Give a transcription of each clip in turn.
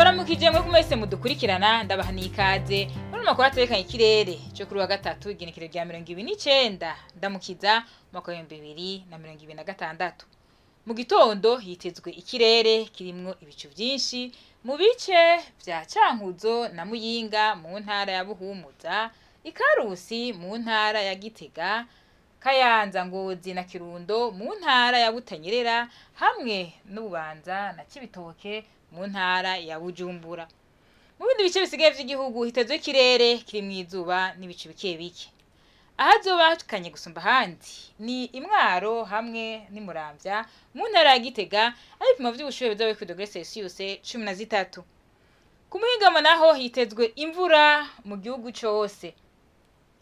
Ndamukiza mwe kumese mudukurikirana ndabahaniye ikaze muri makuru atekanye ikirere cyo kuri wa gatatu igenekerezo rya 29 Ndamukiza mwaka wa 2026. Mu gitondo hitezwe ikirere kirimwo ibicu byinshi mu bice vya Cankuzo na Muyinga mu ntara ya Buhumuza, Ikarusi mu ntara ya Gitega, Kayanza, Ngozi na Kirundo mu ntara ya Butanyerera hamwe n'Ububanza na Cibitoke mu ntara ya Bujumbura. Mu bindi bice bisigaye vy'igihugu hitezwe ikirere kiri mwizuba n'ibicu bike bike. Ahazoba hakanye gusumba handi ni Imwaro hamwe n'Imuramvya mu ntara ya Gitega, aho ibipimo vy'ubushuhe bizoba kuri degrees Celsius 13. Ku Muhingamo naho hitezwe imvura mu gihugu cose.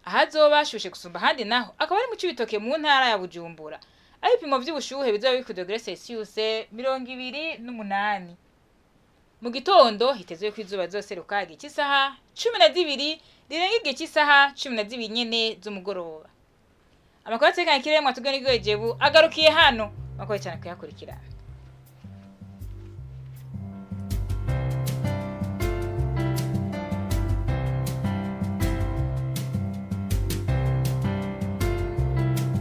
Ahazoba hashushe gusumba handi naho akaba ari mu Cibitoke mu ntara ya Bujumbura, aho ibipimo vy'ubushuhe bizoba kuri degrees Celsius 28. Mu gitondo hitezwe ko izuba zoseruka igihe cy'isaha 12 rirenga igihe cy'isaha 12 nyene z'umugoroba. Amakuru atekanye ikirere mwatugwe n'igwejebu agarukiye hano, makoye cyane kuyakurikira.